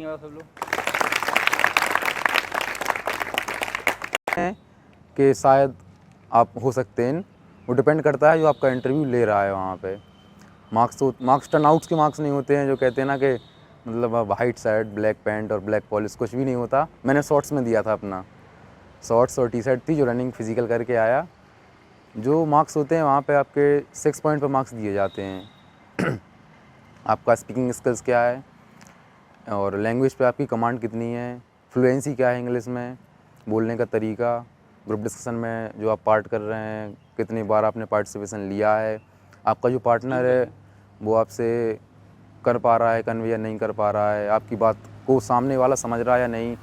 सब लोग कि शायद आप हो सकते हैं, वो डिपेंड करता है जो आपका इंटरव्यू ले रहा है वहाँ पे। मार्क्स टर्नआउट्स के मार्क्स नहीं होते हैं, जो कहते हैं ना कि मतलब वाइट शर्ट ब्लैक पैंट और ब्लैक पॉलिश, कुछ भी नहीं होता। मैंने शॉर्ट्स में दिया था अपना, शॉर्ट्स और टी शर्ट थी, जो रनिंग फिजिकल करके आया। जो मार्क्स होते हैं वहाँ पे आपके 6 पॉइंट पर मार्क्स दिए जाते हैं। आपका स्पीकिंग स्किल्स क्या है और लैंग्वेज पे आपकी कमांड कितनी है, फ्लुएंसी क्या है इंग्लिश में, बोलने का तरीका, ग्रुप डिस्कशन में जो आप पार्ट कर रहे हैं कितनी बार आपने पार्टिसिपेशन लिया है, आपका जो पार्टनर है वो आपसे कर पा रहा है कन्वे या नहीं कर पा रहा है, आपकी बात को सामने वाला समझ रहा है या नहीं,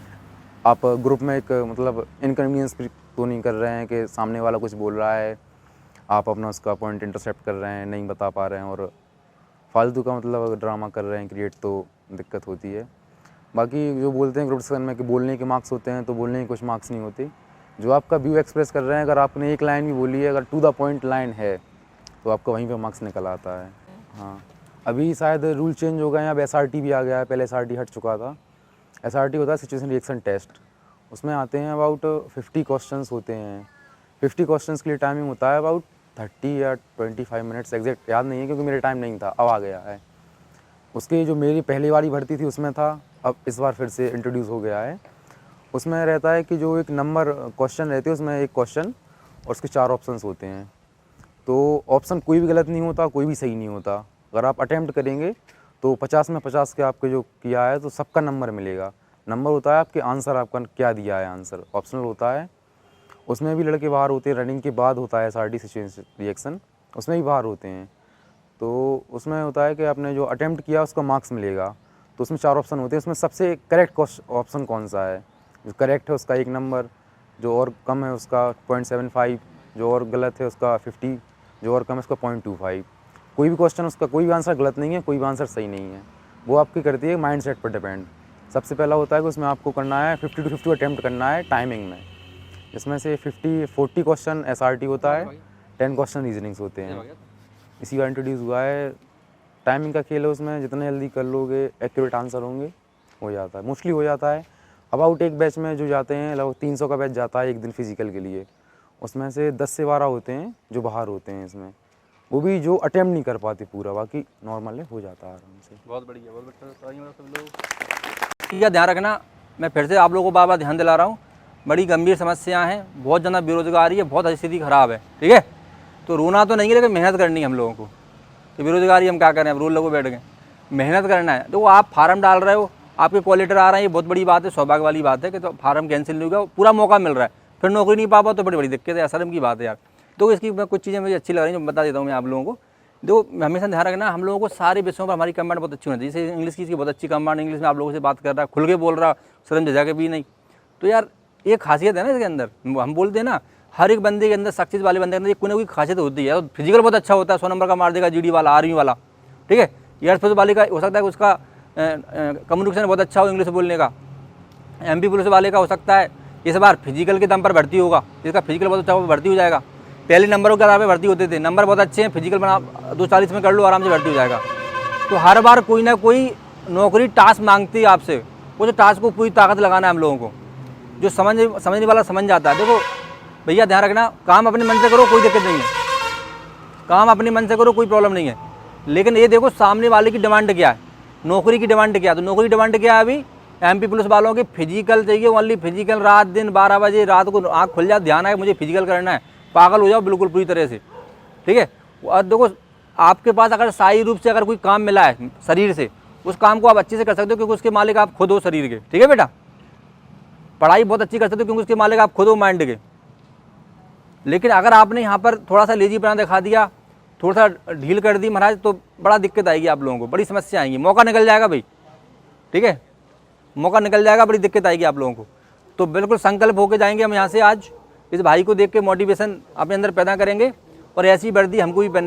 आप ग्रुप में एक मतलब इनकन्वीनियंस तो नहीं कर रहे हैं कि सामने वाला कुछ बोल रहा है, आप अपना उसका पॉइंट इंटरसेप्ट कर रहे हैं, नहीं बता पा रहे हैं और फालतू का मतलब ड्रामा कर रहे हैं क्रिएट, तो दिक्कत होती है। बाकी जो बोलते हैं ग्रुप डिस्कशन में कि बोलने के मार्क्स होते हैं, तो बोलने के कुछ मार्क्स नहीं होते। जो आपका व्यू एक्सप्रेस कर रहे हैं, अगर आपने एक लाइन भी बोली है, अगर टू द पॉइंट लाइन है, तो आपका वहीं पे मार्क्स निकल आता है। हाँ, अभी शायद रूल चेंज हो गए हैं, अब SRT भी आ गया है, पहले SRT हट चुका था। SRT होता है सिचुएशन रिएक्शन टेस्ट, उसमें आते हैं अबाउट 50 क्वेश्चंस होते हैं। 50 क्वेश्चंस के लिए टाइमिंग होता है अबाउट 30 या 25 मिनट्स, एग्जैक्ट याद नहीं है क्योंकि मेरे टाइम नहीं था, अब आ गया है। उसकी जो मेरी पहली वाली भर्ती थी उसमें था, अब इस बार फिर से इंट्रोड्यूस हो गया है। उसमें रहता है कि जो एक नंबर क्वेश्चन रहते हैं, उसमें एक क्वेश्चन और उसके 4 ऑप्शंस होते हैं। तो ऑप्शन कोई भी गलत नहीं होता, कोई भी सही नहीं होता। अगर आप अटैम्प्ट करेंगे तो 50 में 50 के आपके जो किया है तो सबका नंबर मिलेगा। नंबर होता है आपके आंसर, आपका क्या दिया है आंसर, ऑप्शनल होता है। उसमें भी लड़के बाहर होते हैं, रनिंग के बाद होता है SRT सिचुएशन रिएक्शन, उसमें भी बाहर होते हैं। तो उसमें होता है कि आपने जो अटैम्प्ट किया उसका मार्क्स मिलेगा। तो उसमें 4 ऑप्शन होते हैं, उसमें सबसे करेक्ट ऑप्शन कौन सा है, जो करेक्ट है उसका 1 नंबर, जो और कम है उसका 0.75, जो और गलत है उसका 50, जो और कम है उसका 0.25। कोई भी क्वेश्चन उसका कोई भी आंसर गलत नहीं है, कोई भी आंसर सही नहीं है, वो आपकी करती है माइंड सेट पर डिपेंड। सबसे पहला होता है कि उसमें आपको करना है 50 to 50 अटैम्प्ट करना है टाइमिंग में, इसमें से 40 क्वेश्चन SRT होता है, 10 क्वेश्चन रीजनिंग्स होते हैं। इसी बार इंट्रोड्यूस हुआ है, टाइमिंग का खेल है उसमें, जितने जल्दी कर लोगे एक्यूरेट आंसर होंगे, हो जाता है, मोस्टली हो जाता है। अबाउट एक बैच में जो जाते हैं लगभग 300 का बैच जाता है एक दिन फिजिकल के लिए, उसमें से 10 से 12 होते हैं जो बाहर होते हैं इसमें, वो भी जो अटेम्प्ट नहीं कर पाते पूरा, बाकी नॉर्मल हो जाता है आराम से। बहुत बढ़िया, बहुत बढ़िया सब लोग। ठीक है, ध्यान रखना, मैं फिर से आप लोगों को बार बार ध्यान दिला रहा हूँ, बड़ी गंभीर समस्या हैं, बहुत ज़्यादा बेरोजगारी है, बहुत स्थिति ख़राब है। ठीक है, तो रोना तो नहीं है, लेकिन मेहनत करनी है हम लोगों को। तो बेरोजगारी हम क्या करें, अब रोल लगो बैठ गए, मेहनत करना है। तो आप फार्म डाल रहे हो, आपके कॉल लेटर आ रहे हैं, ये बहुत बड़ी बात है, सौभाग्य वाली बात है कि तो फार्म कैंसिल नहीं होगा, पूरा मौका मिल रहा है, फिर नौकरी नहीं पा पाओ तो बड़ी बड़ी दिक्कत है, शर्म की बात है यार। तो इसकी कुछ चीज़ें मुझे अच्छी लग रही हैं, जो बता देता हूँ मैं आप लोगों को। देखो, हमेशा ध्यान रखना, हम लोगों को सारे विषयों पर हमारी कमांड बहुत अच्छी होनी चाहिए। जैसे इंग्लिश की बहुत अच्छी कमांड, इंग्लिश में आप लोगों से बात कर रहा है, खुल के बोल रहा, शर्म झिझक के भी नहीं। तो यार एक खासियत है ना इसके अंदर, हम बोलते हैं ना, हर एक बंदे के अंदर, सक्सेस वाले बंदे के अंदर कोई ना कोई खासियत होती है। तो फिजिकल बहुत अच्छा होता है, 100 नंबर का मार देगा, GD वाला, आर्मी वाला। ठीक है, एयरफोर्स वाले का हो सकता है उसका कम्युनिकेशन बहुत अच्छा हो इंग्लिश बोलने का। MP पुलिस वाले का हो सकता है इस बार फिजिकल के दम पर भर्ती होगा, जिसका फिजिकल बहुत अच्छा हो भर्ती हो जाएगा। पहले नंबरों के आधार पर भर्ती होते थे, नंबर बहुत अच्छे हैं, फिजिकल बना 240 में कर लो, आराम से भर्ती हो जाएगा। तो हर बार कोई ना कोई नौकरी टास्क मांगती है आपसे, उस टास्क को पूरी ताकत लगाना है हम लोगों को। जो समझने वाला समझ जाता है। देखो भैया, ध्यान रखना, काम अपने मन से करो, कोई दिक्कत नहीं है, काम अपने मन से करो, कोई प्रॉब्लम नहीं है। लेकिन ये देखो सामने वाले की डिमांड क्या है, नौकरी की डिमांड क्या है। तो नौकरी डिमांड क्या है अभी MP पुलिस वालों की, फिजिकल चाहिए, ओनली फिजिकल, रात दिन 12 बजे रात को आँख खुल जाए, ध्यान आए मुझे फिजिकल करना है, पागल हो जाओ बिल्कुल पूरी तरह से। ठीक है, और देखो आपके पास अगर शारीरिक रूप से अगर कोई काम मिला है शरीर से, उस काम को आप अच्छे से कर सकते हो, क्योंकि उसके मालिक आप खुद हो शरीर के। ठीक है बेटा, पढ़ाई बहुत अच्छी कर सकते हो, क्योंकि उसके मालिक आप खुद हो माइंड के। लेकिन अगर आपने यहाँ पर थोड़ा सा लेजीपना दिखा दिया, थोड़ा सा ढील कर दी महाराज, तो बड़ा दिक्कत आएगी आप लोगों को, बड़ी समस्या आएंगी, मौका निकल जाएगा भाई। ठीक है, मौका निकल जाएगा, बड़ी दिक्कत आएगी आप लोगों को। तो बिल्कुल संकल्प होकर जाएंगे हम यहाँ से। आज इस भाई को देख के मोटिवेशन अपने अंदर पैदा करेंगे, और ऐसी वर्दी हमको भी पहनना